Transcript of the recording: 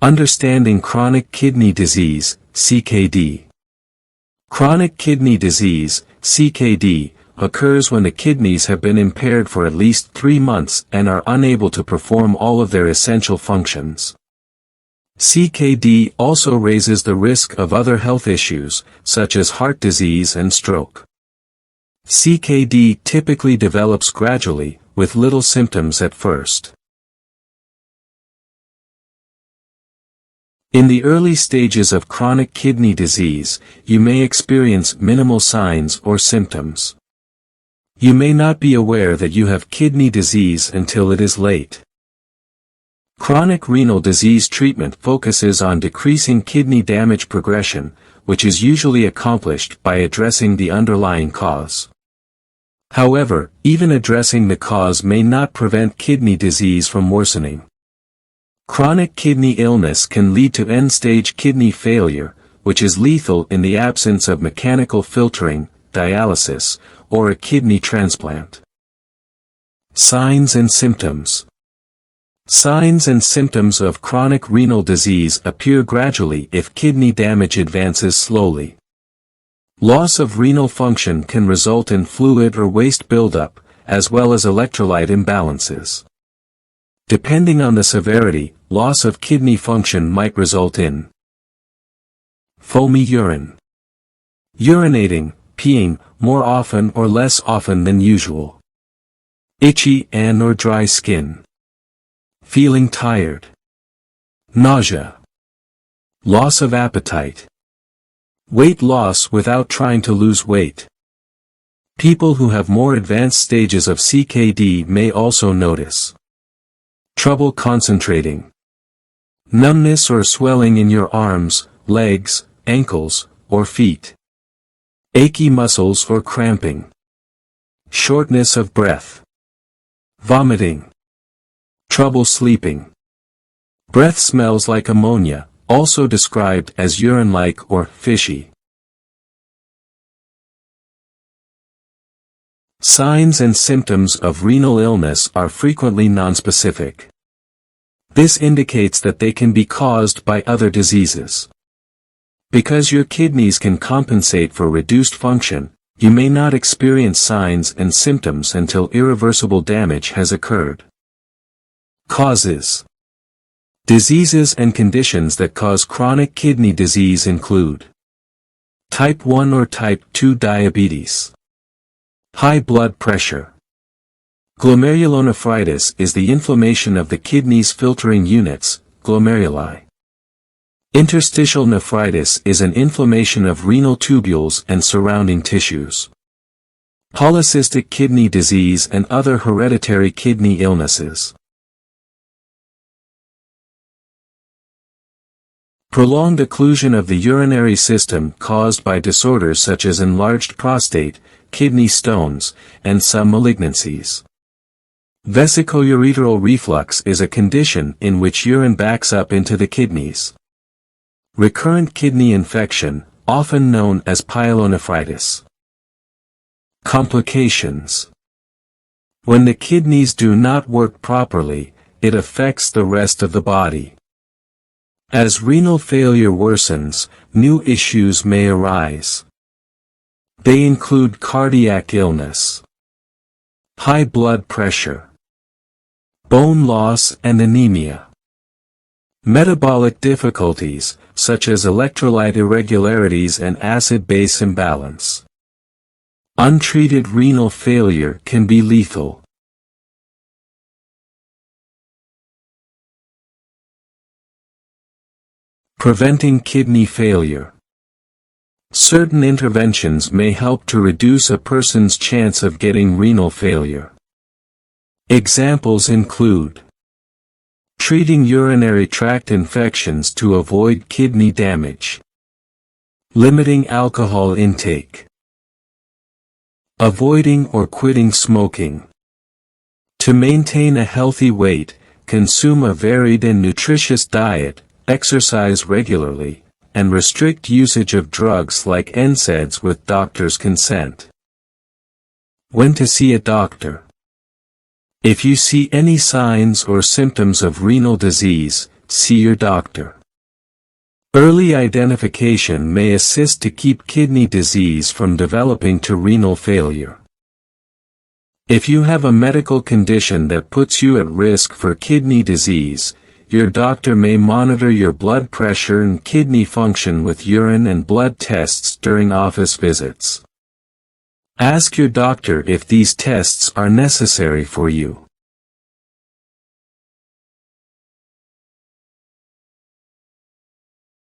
Understanding chronic kidney disease, CKD. Chronic kidney disease, CKD, occurs when the kidneys have been impaired for at least 3 months and are unable to perform all of their essential functions. CKD also raises the risk of other health issues, such as heart disease and stroke. CKD typically develops gradually, with little symptoms at first. In the early stages of chronic kidney disease, you may experience minimal signs or symptoms. You may not be aware that you have kidney disease until it is late. Chronic renal disease treatment focuses on decreasing kidney damage progression, which is usually accomplished by addressing the underlying cause. However, even addressing the cause may not prevent kidney disease from worsening. Chronic kidney illness can lead to end-stage kidney failure, which is lethal in the absence of mechanical filtering, dialysis, or a kidney transplant. Signs and symptoms. Signs and symptoms of chronic renal disease appear gradually if kidney damage advances slowly. Loss of renal function can result in fluid or waste buildup, as well as electrolyte imbalances. Depending on the severity, loss of kidney function might result in foamy urine, urinating, peeing, more often or less often than usual, itchy and/or dry skin, feeling tired, nausea, loss of appetite, weight loss without trying to lose weight. People who have more advanced stages of CKD may also notice trouble concentrating, numbness or swelling in your arms, legs, ankles, or feet, achy muscles or cramping, shortness of breath, vomiting, trouble sleeping. Breath smells like ammonia, also described as urine-like or fishy. Signs and symptoms of renal illness are frequently nonspecific. This indicates that they can be caused by other diseases. Because your kidneys can compensate for reduced function, you may not experience signs and symptoms until irreversible damage has occurred. Causes. Diseases and conditions that cause chronic kidney disease include type 1 or type 2 diabetes, high blood pressure. Glomerulonephritis is the inflammation of the kidney's filtering units, glomeruli. Interstitial nephritis is an inflammation of renal tubules and surrounding tissues. Polycystic kidney disease and other hereditary kidney illnesses. Prolonged occlusion of the urinary system caused by disorders such as enlarged prostate, kidney stones, and some malignancies. Vesicoureteral reflux is a condition in which urine backs up into the kidneys. Recurrent kidney infection, often known as pyelonephritis. Complications. When the kidneys do not work properly, it affects the rest of the body. As renal failure worsens, new issues may arise. They include cardiac illness, high blood pressure, bone loss and anemia, metabolic difficulties, such as electrolyte irregularities and acid-base imbalance. Untreated renal failure can be lethal. Preventing kidney failure. Certain interventions may help to reduce a person's chance of getting renal failure. Examples include treating urinary tract infections to avoid kidney damage, limiting alcohol intake, avoiding or quitting smoking. To maintain a healthy weight, consume a varied and nutritious diet, exercise regularly, and restrict usage of drugs like NSAIDs with doctor's consent. When to see a doctor. If you see any signs or symptoms of renal disease, see your doctor. Early identification may assist to keep kidney disease from developing to renal failure. If you have a medical condition that puts you at risk for kidney disease, your doctor may monitor your blood pressure and kidney function with urine and blood tests during office visits. Ask your doctor if these tests are necessary for you.